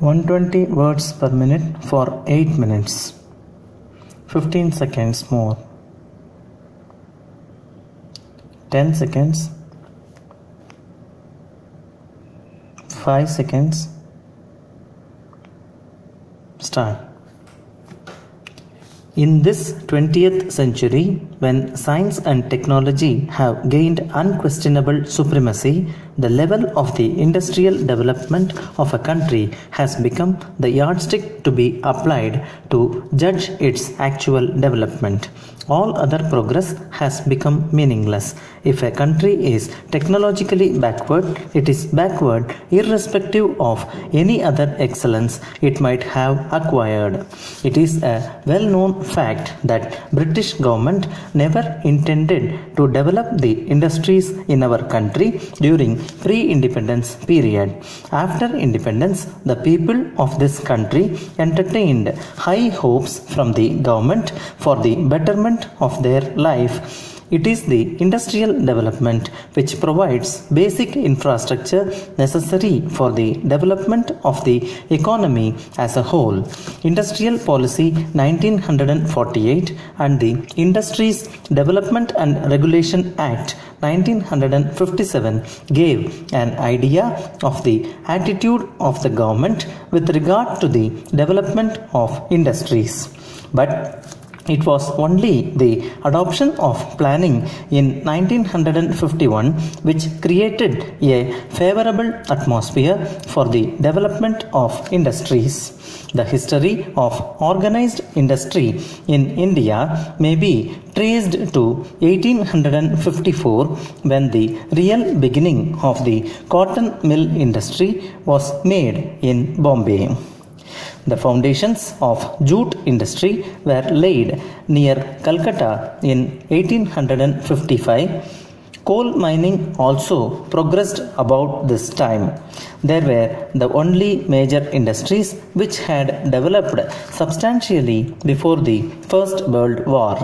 120 words per minute for 8 minutes. 15 seconds more. 10 seconds. 5 seconds. Start. In this 20th century, when science and technology have gained unquestionable supremacy, the level of the industrial development of a country has become the yardstick to be applied to judge its actual development. All other progress has become meaningless. If a country is technologically backward, it is backward irrespective of any other excellence it might have acquired. It is a well-known fact that British government never intended to develop the industries in our country during pre-independence period. After independence, the people of this country entertained high hopes from the government for the betterment of their life. It is the industrial development which provides basic infrastructure necessary for the development of the economy as a whole. Industrial Policy 1948 and the Industries Development and Regulation Act 1957 gave an idea of the attitude of the government with regard to the development of industries. But it was only the adoption of planning in 1951 which created a favorable atmosphere for the development of industries. The history of organized industry in India may be traced to 1854 when the real beginning of the cotton mill industry was made in Bombay. The foundations of jute industry were laid near Calcutta in 1855. Coal mining also progressed about this time. They were the only major industries which had developed substantially before the First World War.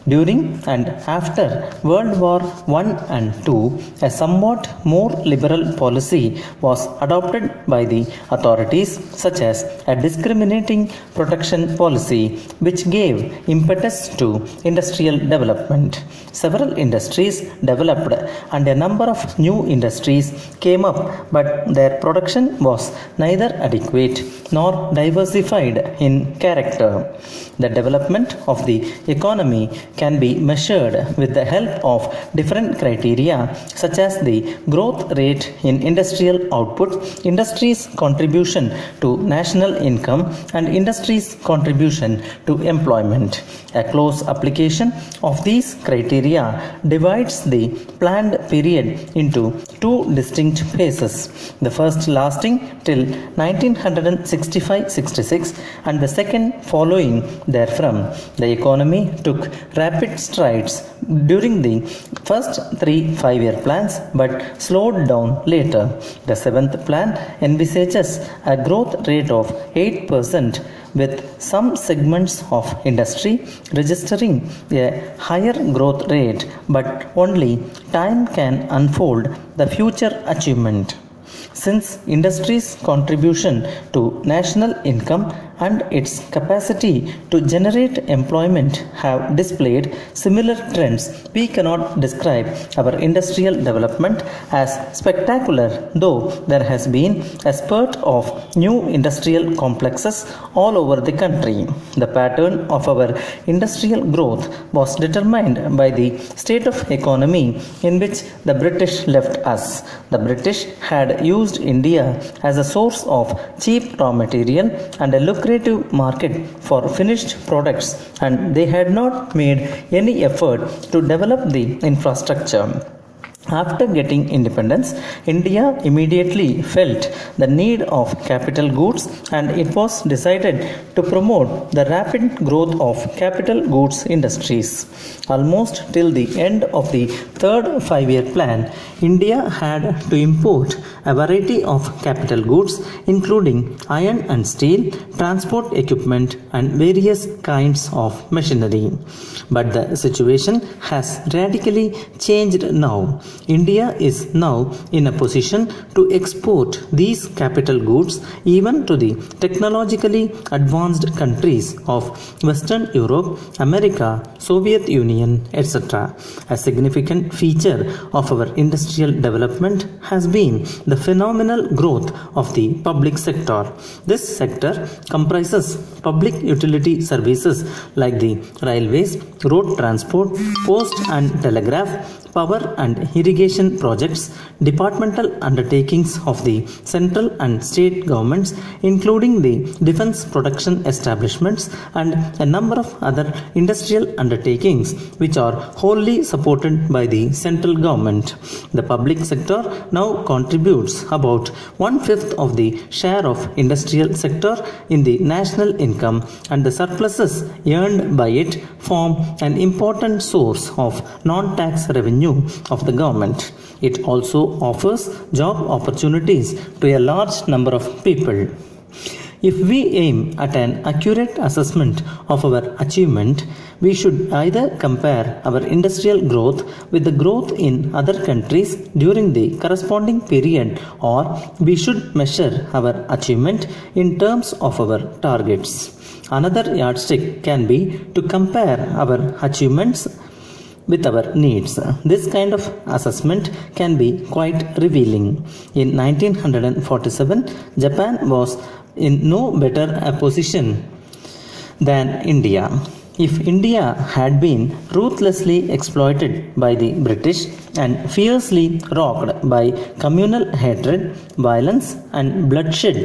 During and after World War I and II, a somewhat more liberal policy was adopted by the authorities, such as a discriminating protection policy, which gave impetus to industrial development. Several industries developed and a number of new industries came up, but their production was neither adequate nor diversified in character. The development of the economy can be measured with the help of different criteria such as the growth rate in industrial output, industry's contribution to national income, and industry's contribution to employment. A close application of these criteria divides the planned period into two distinct phases. The first lasting till 1965-66 and the second following therefrom. The economy took rapid strides during the first 3 5-year plans but slowed down later. The seventh plan envisages a growth rate of 8% with some segments of industry registering a higher growth rate, but only time can unfold the future achievement. Since industry's contribution to national income and its capacity to generate employment have displayed similar trends, we cannot describe our industrial development as spectacular, though there has been a spurt of new industrial complexes all over the country. The pattern of our industrial growth was determined by the state of economy in which the British left us. The British had used India as a source of cheap raw material and a lucrative market for finished products, and they had not made any effort to develop the infrastructure. After getting independence, India immediately felt the need of capital goods, and it was decided to promote the rapid growth of capital goods industries. Almost till the end of the third 5-year plan, India had to import a variety of capital goods including iron and steel, transport equipment and various kinds of machinery. But the situation has radically changed now. India is now in a position to export these capital goods even to the technologically advanced countries of Western Europe, America, Soviet Union, etc. A significant feature of our industrial development has been the phenomenal growth of the public sector. This sector comprises public utility services like the railways, road transport, post and telegraph, power and irrigation projects, departmental undertakings of the central and state governments, including the defense production establishments and a number of other industrial undertakings which are wholly supported by the central government. The public sector now contributes about 1/5 of the share of industrial sector in the national income, and the surpluses earned by it form an important source of non-tax revenue of the government. It also offers job opportunities to a large number of people. If we aim at an accurate assessment of our achievement, we should either compare our industrial growth with the growth in other countries during the corresponding period, or we should measure our achievement in terms of our targets. Another yardstick can be to compare our achievements with our needs. This kind of assessment can be quite revealing. In 1947, Japan was in no better a position than India. If India had been ruthlessly exploited by the British and fiercely rocked by communal hatred, violence and bloodshed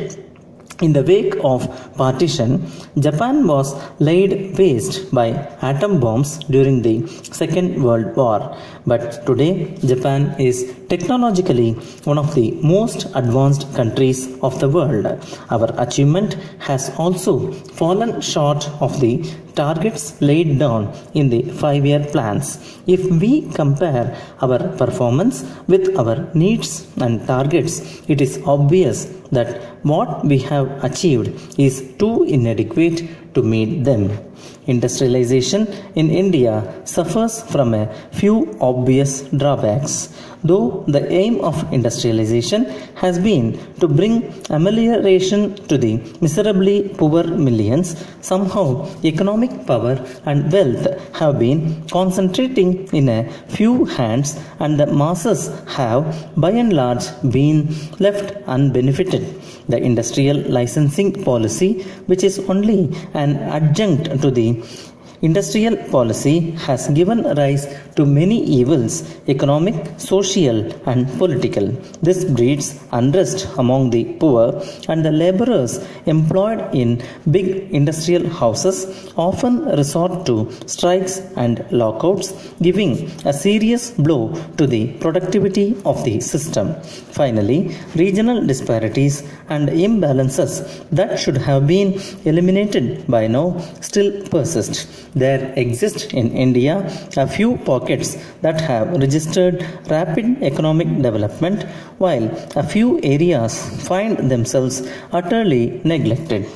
in the wake of partition, Japan was laid waste by atom bombs during the Second World War. But today, Japan is technologically one of the most advanced countries of the world. Our achievement has also fallen short of the targets laid down in the 5-year plans. If we compare our performance with our needs and targets, it is obvious that what we have achieved is too inadequate to meet them. Industrialization in India suffers from a few obvious drawbacks. Though the aim of industrialization has been to bring amelioration to the miserably poor millions, somehow economic power and wealth have been concentrating in a few hands, and the masses have by and large been left unbenefited. The industrial licensing policy, which is only an adjunct to the industrial policy, has given rise to many evils, economic, social and political. This breeds unrest among the poor, and the laborers employed in big industrial houses often resort to strikes and lockouts, giving a serious blow to the productivity of the system. Finally, regional disparities and imbalances that should have been eliminated by now still persist. There exist in India a few pockets that have registered rapid economic development, while a few areas find themselves utterly neglected.